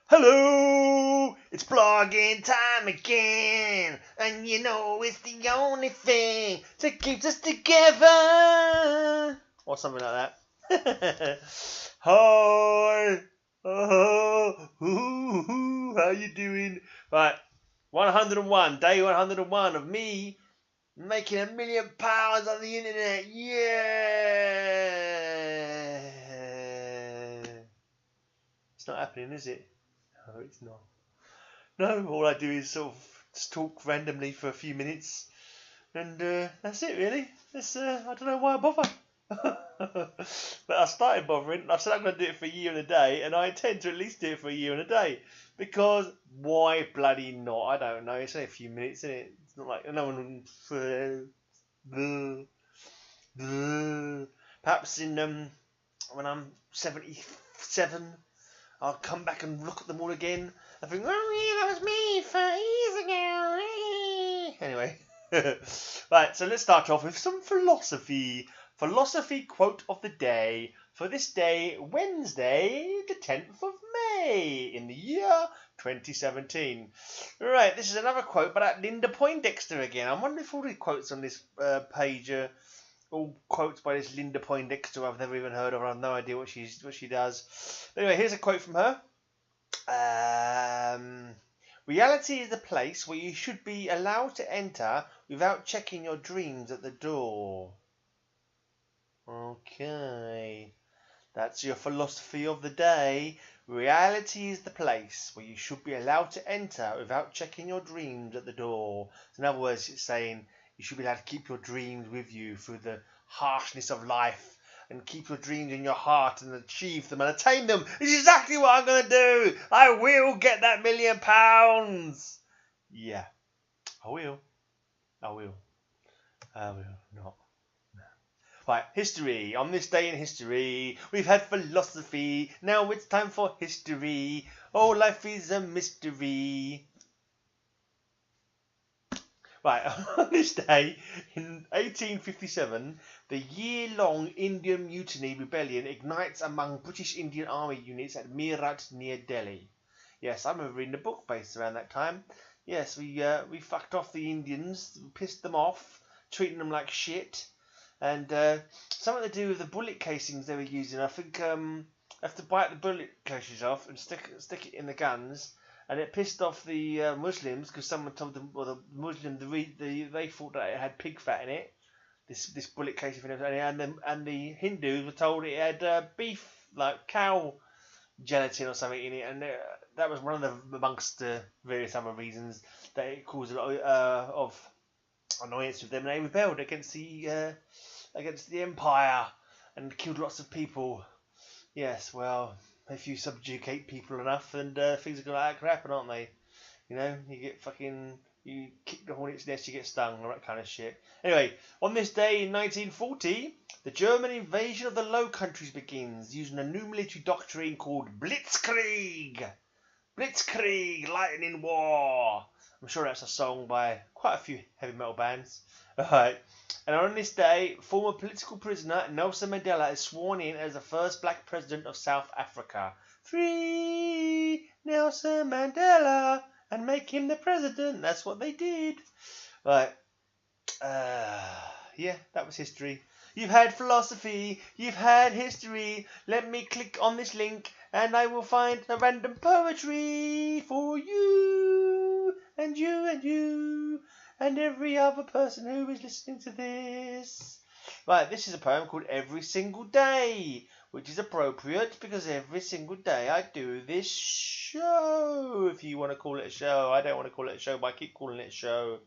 Hello, it's blogging time again, and you know it's the only thing that keeps us together, or something like that. Hi, how you doing? Right, 101, day 101 of me making £1 million on the internet. Yeah, it's not happening, is it? No, it's not. No, all I do is sort of just talk randomly for a few minutes, and that's it really. It's, I don't know why I bother. But I started bothering. I said I'm going to do it for a year and a day, and I intend to at least do it for a year and a day. Because why bloody not? I don't know. It's only a few minutes, isn't it? It's not like no one. Perhaps in when I'm 77. I'll come back and look at them all again and think, oh yeah, that was me 30 years ago. Anyway, right, so let's start off with some philosophy. Philosophy quote of the day for this day, Wednesday, the 10th of May in the year 2017. Right, this is another quote by that Linda Poindexter again. I'm wondering if all the quotes on this page are all quotes by this Linda Poindexter I've never even heard of. I have no idea what she does. Anyway, here's a quote from her. Reality is the place where you should be allowed to enter without checking your dreams at the door. Okay, that's your philosophy of the day. Reality is the place where you should be allowed to enter without checking your dreams at the door. So in other words, it's saying you should be allowed to keep your dreams with you through the harshness of life, and keep your dreams in your heart and achieve them and attain them. It's exactly what I'm going to do. I will get that £1 million. Yeah, I will. I will not. Right, history. On this day in history, we've had philosophy. Now it's time for history. Oh, life is a mystery. Right, on this day, in 1857, the year-long Indian Mutiny Rebellion ignites among British Indian Army units at Meerut near Delhi. Yes, I remember reading a book based around that time. Yes, we fucked off the Indians, pissed them off, treating them like shit. And something to do with the bullet casings they were using. I think have to bite the bullet casings off and stick it in the guns. And it pissed off the Muslims because someone told them, well, the Muslim, they thought that it had pig fat in it, this bullet casing thing, and the Hindus were told it had beef, like cow gelatin or something in it, and that was one of the amongst the various other reasons that it caused a lot of annoyance with them. And they rebelled against the empire and killed lots of people. Yes, well, if you subjugate people enough, and things are going to happen, aren't they? You know, you kick the hornet's nest, you get stung, all that kind of shit. Anyway, on this day in 1940, the German invasion of the Low Countries begins, using a new military doctrine called Blitzkrieg. Blitzkrieg, lightning war. I'm sure that's a song by quite a few heavy metal bands. Alright. And on this day, former political prisoner Nelson Mandela is sworn in as the first black president of South Africa. Free Nelson Mandela and make him the president. That's what they did. Right. Yeah, that was history. You've had philosophy. You've had history. Let me click on this link and I will find a random poetry for you and you and you and every other person who is listening to this. Right, this is a poem called Every Single Day, which is appropriate because every single day I do this show, if you want to call it a show. I don't want to call it a show, but I keep calling it a show.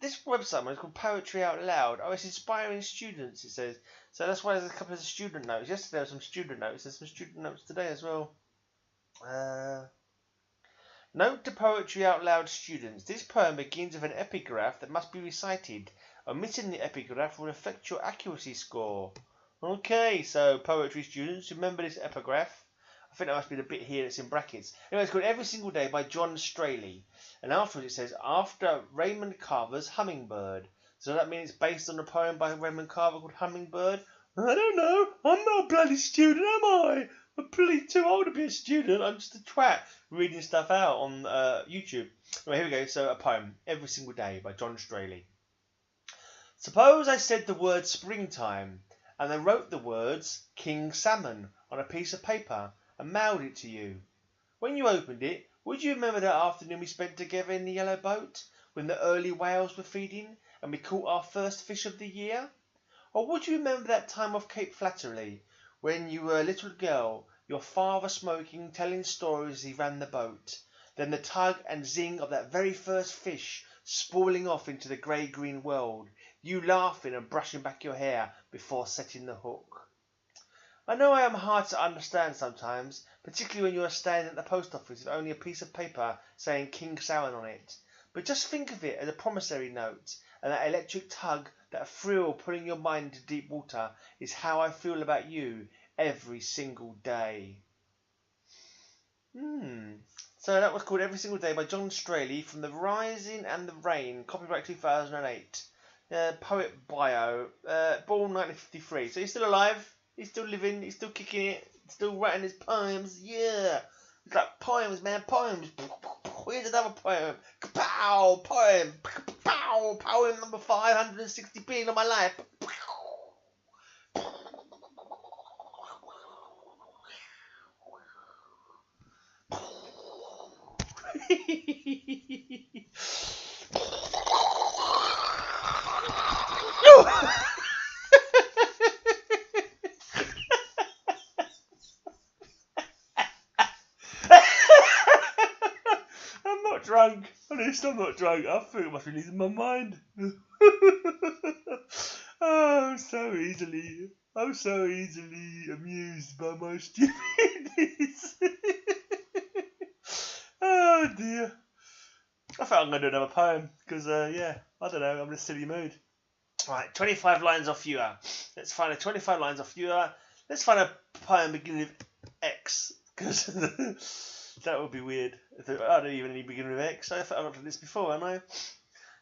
This website is called Poetry Out Loud. Oh, it's inspiring students, it says. So that's why there's a couple of student notes. Yesterday there were some student notes. There's some student notes today as well. Note to Poetry Out Loud students. This poem begins with an epigraph that must be recited. Omitting the epigraph will affect your accuracy score. Okay, so poetry students, remember this epigraph. I think that must be the bit here that's in brackets. Anyway, it's called Every Single Day by John Straley. And afterwards it says, after Raymond Carver's Hummingbird. So does that mean it's based on a poem by Raymond Carver called Hummingbird? I don't know. I'm not a bloody student, am I? I'm pretty too old to be a student. I'm just a twat reading stuff out on YouTube. Right, here we go. So, a poem. Every Single Day by John Straley. Suppose I said the word springtime, and then wrote the words King Salmon on a piece of paper and mailed it to you. When you opened it, would you remember that afternoon we spent together in the yellow boat, when the early whales were feeding, and we caught our first fish of the year? Or would you remember that time off Cape Flattery, when you were a little girl, your father smoking, telling stories as he ran the boat, then the tug and zing of that very first fish sprawling off into the grey-green world, you laughing and brushing back your hair before setting the hook? I know I am hard to understand sometimes, particularly when you are standing at the post office with only a piece of paper saying King Salmon on it. But just think of it as a promissory note, and that electric tug, that thrill pulling your mind into deep water, is how I feel about you every single day. So that was called Every Single Day by John Straley from The Rising and the Rain, copyright 2008. Poet bio, born 1953. So he's still alive, he's still living, he's still kicking it, still writing his poems. Yeah, it's like poems, man, poems. Here's another poem. Kapow! Poem. Kapow! Poem number 560 being on my life. I'm not drunk. At least I'm not drunk. I think I must be losing my mind. I'm so easily amused by my stupidness. Oh dear. I thought I'm going to do another poem because, yeah, I don't know, I'm in a silly mood. Right, 25 lines off you. Let's find a 25 lines off you. Let's find a poem beginning with X, because that would be weird. I don't even need beginning with X. I thought I've done this before, haven't I?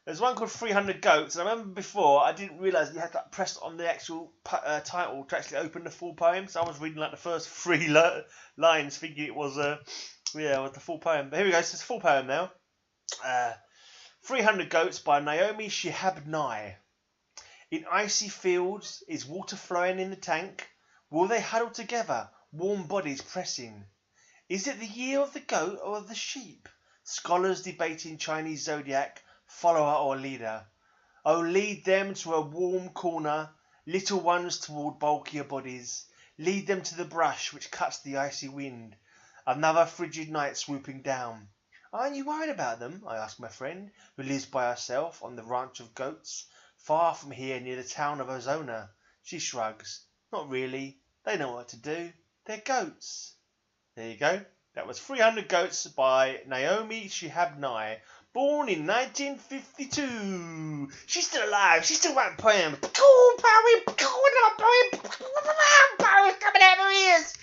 There's one called 300 Goats, and I remember before I didn't realise you had to press on the actual title to actually open the full poem, so I was reading like the first three lines thinking it was, the full poem. But here we go, so it's a full poem now. 300 Goats by Naomi Shihab Nye. In icy fields, is water flowing in the tank? Will they huddle together, warm bodies pressing? Is it the year of the goat or of the sheep? Scholars debating Chinese zodiac, follower or leader. Oh, lead them to a warm corner, little ones toward bulkier bodies. Lead them to the brush which cuts the icy wind. Another frigid night swooping down. Aren't you worried about them? I asked my friend, who lives by herself on the ranch of goats, far from here near the town of Ozona. She shrugs. Not really. They know what to do. They're goats. There you go. That was 300 Goats by Naomi Shihab Nye, born in 1952. She's still alive. She's still writing poems. Cool poem. Cool poem. Poems coming out of her ears.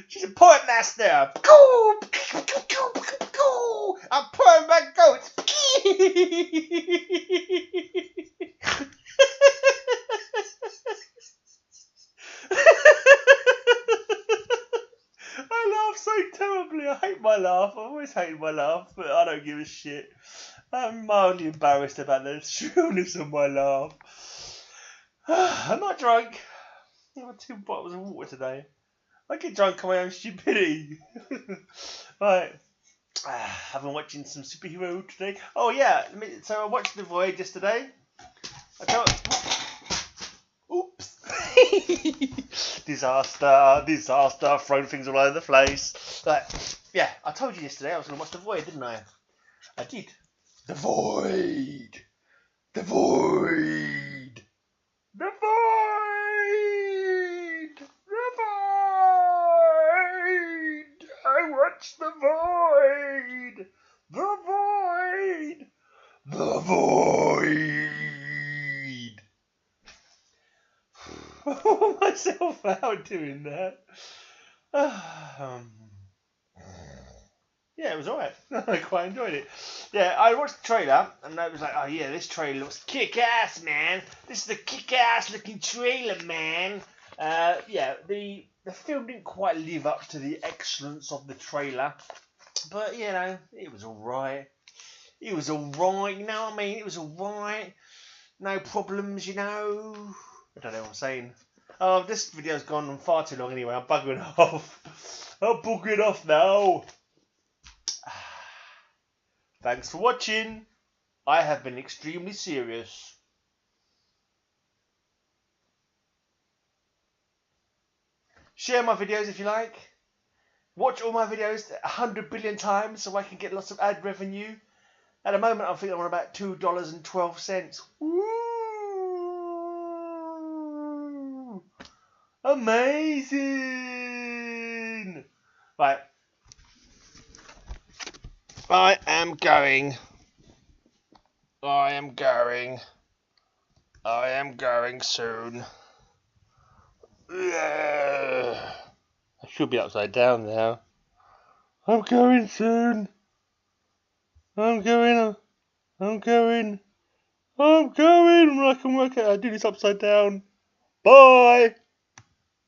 She's a poet master. I'm poem about goats. I laugh so terribly. I hate my laugh. I always hate my laugh, but I don't give a shit. I'm mildly embarrassed about the shrillness of my laugh. I'm not drunk. I had 2 bottles of water today. I get drunk on my own stupidity. Right. I've been watching some superhero today. Oh yeah, so I watched The Void yesterday. Oops. Disaster, throwing things all over the place. But yeah, I told you yesterday I was going to watch The Void, didn't I? I did. The Void. The Void. The Void. The Void. I watched The Void. The Void. The Void. I wore myself out doing that. Yeah, it was alright. I quite enjoyed it. Yeah, I watched the trailer and I was like, oh yeah, this trailer looks kick-ass, man. This is a kick-ass looking trailer, man. Yeah, the film didn't quite live up to the excellence of the trailer, but you know, it was alright. It was alright, you know what I mean? It was alright. No problems, you know. I don't know what I'm saying. Oh, this video's gone on far too long anyway. I'm buggering off. I'm buggering off now. Thanks for watching. I have been extremely serious. Share my videos if you like. Watch all my videos 100 billion times so I can get lots of ad revenue. At the moment, I think I'm on about $2.12. Woo! Amazing! Right. I am going soon. I should be upside down now. I'm going soon. I'm going. I can work out how to do this upside down. Bye!